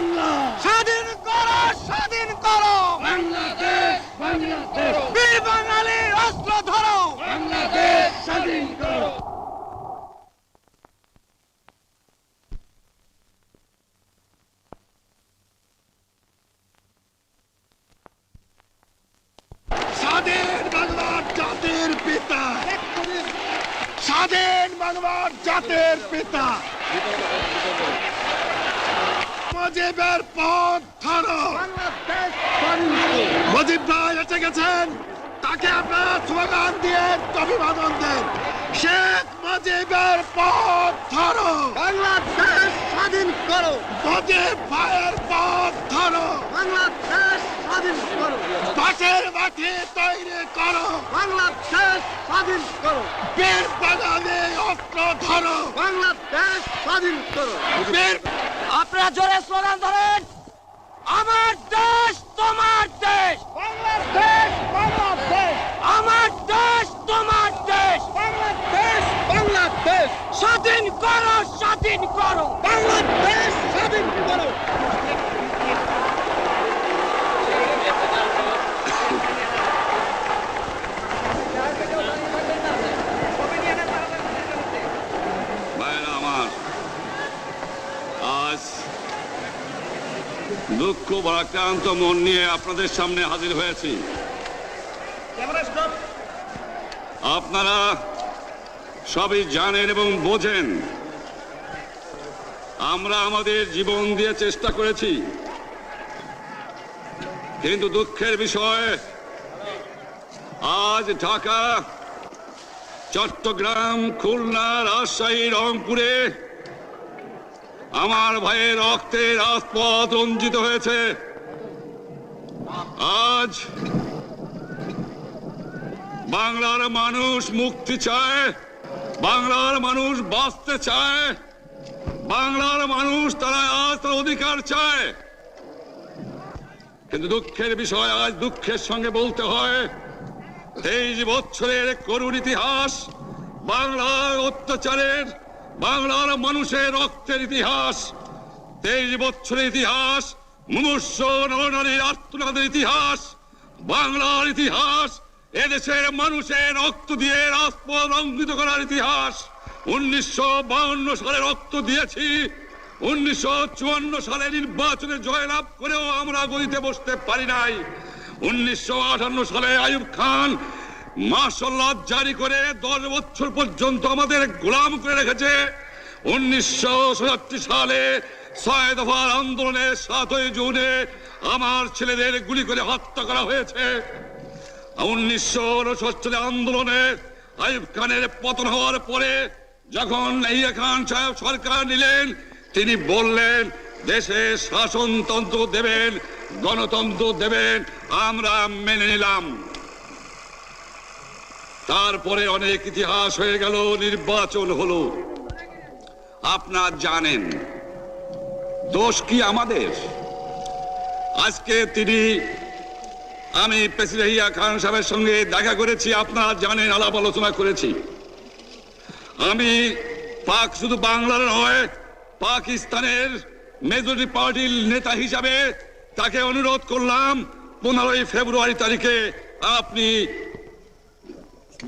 বাংলা, স্বাধীন করো, স্বাধীন করো বাংলাদেশ, বাংলাদেশ, বীর বাঙালির অস্ত্র ধরো। বাংলাদেশ স্বাধীন করো। স্বাধীন বাংলার জাতির পিতা, স্বাধীন বাংলার জাতির পিতা মুজিবের পথ ধরো। মুজিব ভাই এসে গেছেন, তাকে আপনারা স্লোগান দিয়ে অভিবাদন দেন। শেখ মুজিবের পথ ধরো, বাংলাদেশ স্বাধীন করো, মুজিব ভাইয়ের পথ ধরো। বাংলাদেশ স্বাধীন করো, বাঁশের মাটি তৈরি করো, বাংলাদেশ স্বাধীন করো, বীর বাঙালি অস্ত্র ধরো, বাংলাদেশ স্বাধীন করো। বীর আপনারা জোরে স্লোগান ধরেন, আমার দেশ তোমার দেশ, বাংলাদেশ, বাংলাদেশ, আমার দেশ তোমার দেশ, বাংলাদেশ, বাংলাদেশ, স্বাধীন করো, স্বাধীন করো, বাংলাদেশ স্বাধীন করো। ভাইরা আমার, আজ দুঃখ ভারাক্রান্ত মন নিয়ে আপনাদের সামনে হাজির হয়েছি। আপনারা সবই জানেন এবং বোঝেন আমরা আমাদের জীবন দিয়ে চেষ্টা করেছি, কিন্তু দুঃখের বিষয় আজ ঢাকা, চট্টগ্রাম, খুলনা, রাজশাহী, রংপুরে আমার ভাইয়ের রক্তে রাজপথ রঞ্জিত হয়েছে। আজ বাংলার মানুষ মুক্তি চায়, বাংলার মানুষ বাঁচতে চায়, বাংলার মানুষ তারা আজ তার অধিকার চায়। কিন্তু দুঃখের বিষয়, আজ দুঃখের সঙ্গে বলতে হয় 23 বছরের করুণ ইতিহাস, বাংলার অত্যাচারের, বাংলার মানুষের রক্তের ইতিহাস, 23 বছরের ইতিহাস, মুমূর্ষ নরনারীর আর্তনাদের ইতিহাস, বাংলার ইতিহাস, এদেশের মানুষের রক্ত দিয়ে রাজপথ রঞ্জিত করার ইতিহাস। 1952 সালে রক্ত দিয়েছি, 1954 সালে নির্বাচনে জয়লাভ করেও আমরা গদিতে বসতে পারি নাই। 1958 সালে আইয়ুব খান মার্শাল ল জারি করে 10 বছর পর্যন্ত আমাদের গোলাম করে রেখেছে। 1967 সালে 6 দফার আন্দোলনে 7ই জুনে আমার ছেলেদের গুলি করে হত্যা করা হয়েছে। 1969 সালে আন্দোলনে আইয়ুব খানের পতন হওয়ার পরে যখন ইয়াহিয়া খান সাহেব সরকার নিলেন, তিনি বললেন দেশে শাসনতন্ত্র দেবেন, গণতন্ত্র দেবেন, আমরা মেনে নিলাম। তারপরে অনেক ইতিহাস হয়ে গেল, নির্বাচন হলো। আপনারা জানেন দোষ কি আমাদের? আজকে আমি প্রেসিডেন্ট ইয়াহিয়া খান সাহেবের সঙ্গে দেখা করেছি, আপনারা জানেন, আলাপ আলোচনা করেছি। আমি শুধু বাংলার নয়, পাকিস্তানের মেজরিটি পার্টির নেতা হিসাবে তাকে অনুরোধ করলাম 15 ফেব্রুয়ারি তারিখে আপনি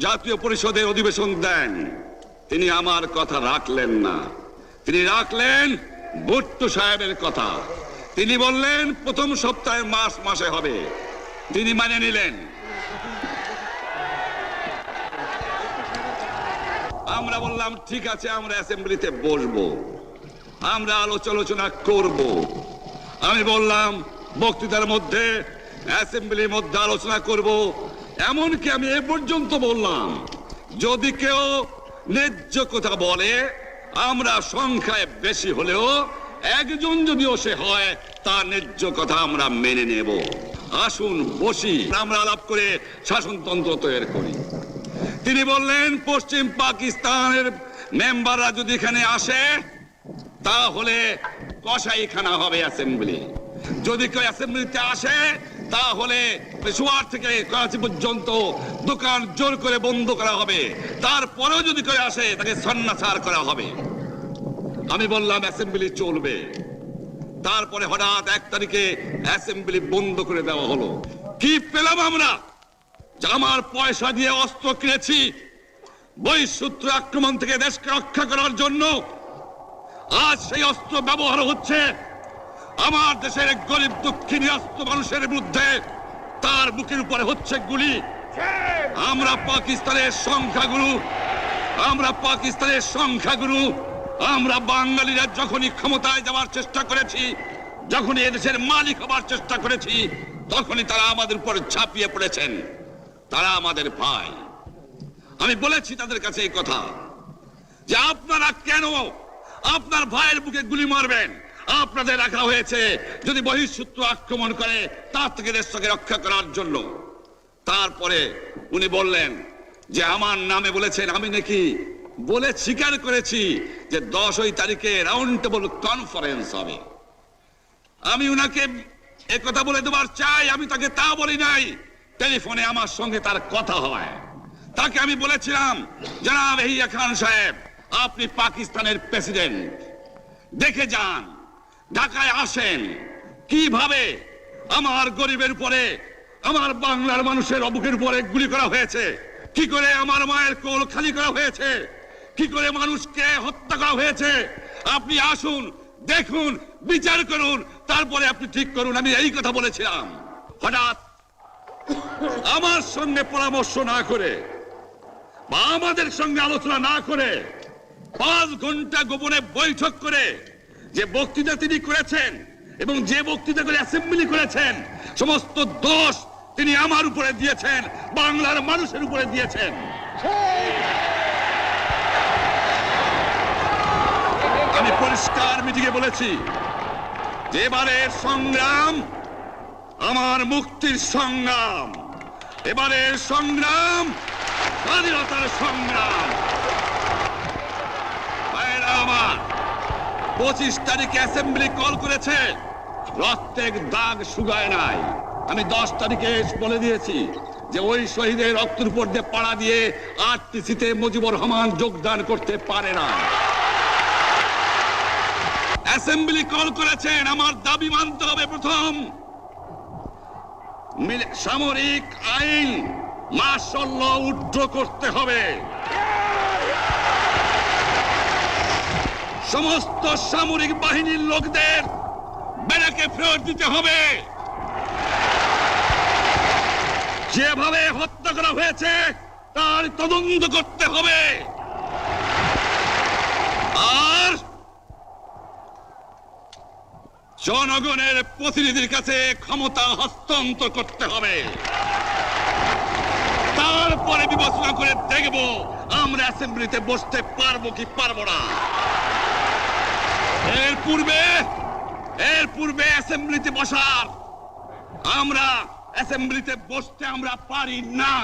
জাতীয় পরিষদের অধিবেশন দেন। তিনি আমার কথা রাখলেন না, তিনি রাখলেন ভুট্টো সাহেবের কথা। তিনি বললেন প্রথম সপ্তাহে মাসে হবে, তিনি মানে নিলেন। আমরা বললাম ঠিক আছে, আমরা অ্যাসেম্বলিতে বসবো, আমরা আলোচনা করব। আমি বললাম বক্তৃতার মধ্যে, অ্যাসেম্বলির মধ্যে আলোচনা করব। এমনকি আমি এ পর্যন্ত বললাম যদি কেউ ন্যায্য কথা বলে, আমরা সংখ্যায় বেশি হলেও একজন যদিও সে হয়, তার ন্যায্য কথা আমরা মেনে নেব। আসুন বসি, আমরা আলাপ করে শাসনতন্ত্র তৈরি করি। তিনি বললেন পশ্চিম পাকিস্তানের মেম্বাররা যদি এখানে আসে তাহলে কসাইখানা হবে অ্যাসেম্বলি। যদি কেউ অ্যাসেম্বলিতে আসে তাহলে পেশোয়ার থেকে করাচি পর্যন্ত দোকান জোর করে বন্ধ করা হবে, তারপরেও যদি কেউ আসে তাকে সন্ন্যাসার করা হবে। আমি বললাম অ্যাসেম্বলি চলবে। তারপরে হঠাৎ 1 তারিখে অ্যাসেম্বলি বন্ধ করে দেওয়া হলো। কি পেলাম আমরা? যে আমার পয়সা দিয়ে অস্ত্র কিনেছি বহিঃশত্রু আক্রমণ থেকে দেশকে রক্ষা করার জন্য, আজ সেই অস্ত্র ব্যবহার হচ্ছে আমার দেশের গরিব দুঃখী নিরস্ত্র মানুষের বিরুদ্ধে। তার বুকের উপরে হচ্ছে গুলি। আমরা পাকিস্তানের সংখ্যাগুরু, আমরা বাঙালিরা যখনই ক্ষমতায় যাওয়ার চেষ্টা করেছি, যখনই এদেশের মালিক হবার চেষ্টা করেছি, তখনই তারা আমাদের উপর ঝাঁপিয়ে পড়েছেন। তারা আমাদের ভাই। আমি বলেছি তাদের কাছে এই কথা যে আপনারা কেন আপনার ভাইয়ের বুকে গুলি মারবেন? আপনাদের রাখা হয়েছে যদি বহিঃশত্রু আক্রমণ করে তার থেকে দেশকে রক্ষা করার জন্য। তারপরে উনি বললেন যে আমার নামে বলেছেন, আমি নাকি বলে স্বীকার করেছি যে 10 তারিখে রাউন্ড টেবল কনফারেন্স হবে। আমি উনাকে একথা বলে দেবার চাই, আমি তাকে তা বলি নাই। টেলিফোনে আমার সঙ্গে তার কথা হয়। তাকে আমি বলেছিলাম, জনাব ইয়াহিয়া খান সাহেব, আপনি পাকিস্তানের প্রেসিডেন্ট, দেখে যান, ঢাকায় আসেন কিভাবে আমার গরিবের উপরে, আমার বাংলার মানুষের বুকের উপরে গুলি করা হয়েছে, কি করে আমার মায়ের কোল খালি করা হয়েছে, কি করে মানুষকে হত্যা করা হয়েছে। আপনি আসুন, দেখুন, বিচার করুন, তারপরে আপনি ঠিক করুন। আমি এই কথা বলেছিলাম। হঠাৎ আমার সঙ্গে পরামর্শ না করে বা আমাদের সঙ্গে আলোচনা না করে 5 ঘন্টা গোপনে বৈঠক করে যে বক্তৃতা তিনি করেছেন এবং যে বক্তৃতা করে অ্যাসেম্বলি করেছেন, সমস্ত দোষ তিনি আমার উপরে দিয়েছেন, বাংলার মানুষের উপরে দিয়েছেন। আমি পরিষ্কার মিটিংয়ে বলেছি যে এবারের সংগ্রাম আমার মুক্তির সংগ্রাম, এবারের সংগ্রাম স্বাধীনতার সংগ্রাম। আমার 25 তারিখে অ্যাসেম্বলি কল করেছে, রক্তের দাগ শুকায় নাই। আমি 10 তারিখে বলে দিয়েছি যে ওই শহীদের রক্তের উপর দিয়ে পাড়া দিয়ে আরটিসিতে মুজিবুর রহমান যোগদান করতে পারে না। অ্যাসেম্বলি কল করেছেন, আমার দাবি মানতে হবে। প্রথম, সামরিক আইন মার্শাল ল উড্র করতে হবে। সমস্ত সামরিক বাহিনীর লোকদের ব্যারাকে ফেরত দিতে হবে। যেভাবে হত্যা করা হয়েছে তার তদন্ত করতে হবে। আর জনগণের প্রতিনিধির কাছে ক্ষমতা হস্তান্তর করতে হবে। তারপরে বিবেচনা করে দেখব আমরা অ্যাসেম্বলিতে বসতে পারবো কি পারবো না। এর পূর্বে অ্যাসেম্বলিতে বসার, আমরা অ্যাসেম্বলিতে বসতে আমরা পারি না।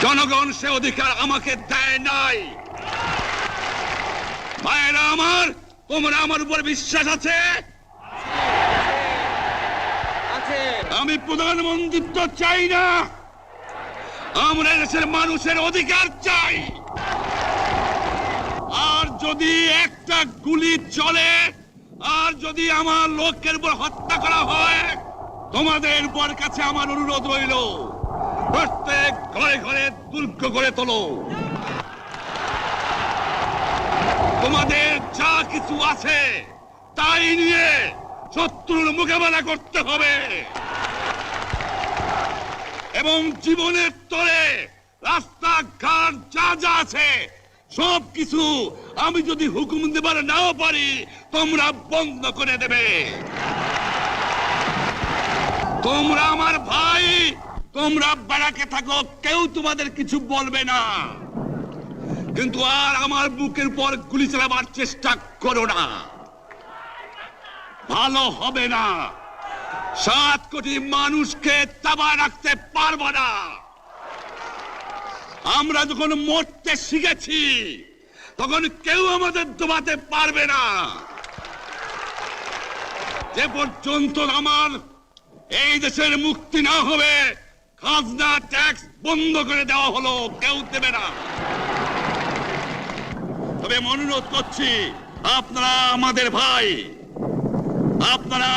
জনগণ সে অধিকার আমাকে দেয় নাই। ভাইরা আমার, তোমরা আমার উপর বিশ্বাস আছে? আমি প্রধানমন্ত্রিত্ব চাই না, আমরা দেশের মানুষের অধিকার চাই। আর যদি একটা গুলি চলে, আর যদি আমার লোকের উপর হত্যা করা হয়, তোমাদের উপর কাছে আমার অনুরোধ রইল, প্রত্যেক ঘরে ঘরে দুর্গ গড়ে তোলো। তোমাদের যা কিছু আছে তাই নিয়ে শত্রুর মোকাবেলা করতে হবে এবং জীবনের তরে রাস্তাঘাট যা যা আছে সবকিছু আমি যদি হুকুম দেবার নাও পারি, তোমরা বন্ধ করে দেবে। তোমরা আমার ভাই, তোমরা ব্যারাকে থাকো, কেউ তোমাদের কিছু বলবে না। কিন্তু আর আমার বুকের পর গুলি চালাবার চেষ্টা করো না, ভালো হবে না। 7 কোটি মানুষকে চাপা রাখতে পারবো না। আমরা যখন মরতে শিখেছি তখন কেউ আমাদের দবাতে পারবে না। যে পর্যন্ত আমার এই দেশের মুক্তি না হবে, খাজনা ট্যাক্স বন্ধ করে দেওয়া হলো, কেউ দেবে না। তবে অনুরোধ করছি, আপনারা আমাদের ভাই, আপনারা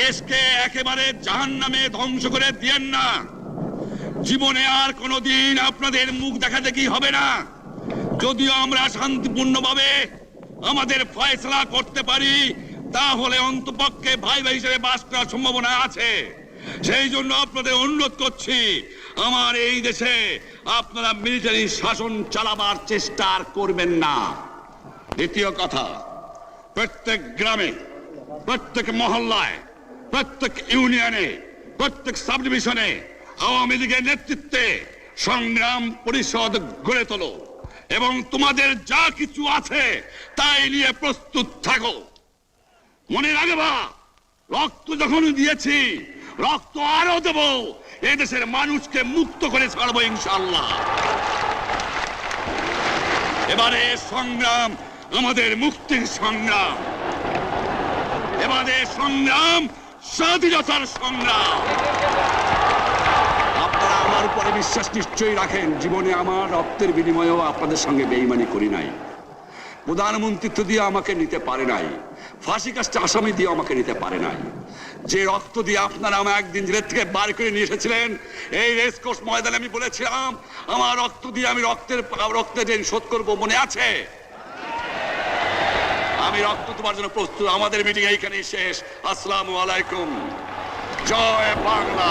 দেশকে একেবারে জাহান্নামে ধ্বংস করে দিয়েন না। জীবনে আর কোনোদিন আপনাদের মুখ দেখা দেখি হবে না। যদিও আমরা শান্তিপূর্ণভাবে আমাদের ফয়সলা করতে পারি, তাহলে অন্তপক্ষে ভাই ভাই হিসেবে বাস করার সম্ভাবনা আছে। সেই জন্য আপনাদের অনুরোধ করছি, আমার এই দেশে আপনারা মিলিটারি শাসন চালাবার চেষ্টা আর করবেন না। দ্বিতীয় কথা, প্রত্যেক গ্রামে, প্রত্যেক মহল্লায়, প্রত্যেক ইউনিয়নে, প্রত্যেক সাব ডিভিশনে আওয়ামী লীগের নেতৃত্বে সংগ্রাম পরিষদ গড়ে তোলো এবং তোমাদের যা কিছু আছে তাই নিয়ে প্রস্তুত থাকো। মনে রাখবা, রক্ত যখন দিয়েছি, রক্ত আরো দেব। এই দেশের মানুষকে মুক্ত করে ছাড়বো ইনশাআল্লাহ। এবারে সংগ্রাম আমাদের মুক্তির সংগ্রাম, এবারে সংগ্রাম স্বাধীনতার সংগ্রাম। আপনারা আমার উপরে বিশ্বাস নিশ্চয়ই রাখেন। জীবনে আমার রক্তের বিনিময়েও আপনাদের সঙ্গে বেঈমানি করি নাই। প্রধানমন্ত্রিত্ব দিয়ে আমাকে নিতে পারে নাই, ফাঁসি কাস্টে আসামি দিয়ে আমাকে নিতে পারে নাই। যে রক্ত দিয়ে আপনারা আমার একদিন জেলের থেকে বার করে নিয়ে এসেছিলেন, এই রেসকোর্স ময়দানে আমি বলেছিলাম আমার রক্ত দিয়ে আমি রক্তের ঋণ শোধ করবো, মনে আছে? আমি রক্ত তোমার জন্য প্রস্তুত। আমাদের মিটিং এইখানেই শেষ। আসসালামু আলাইকুম। জয় বাংলা।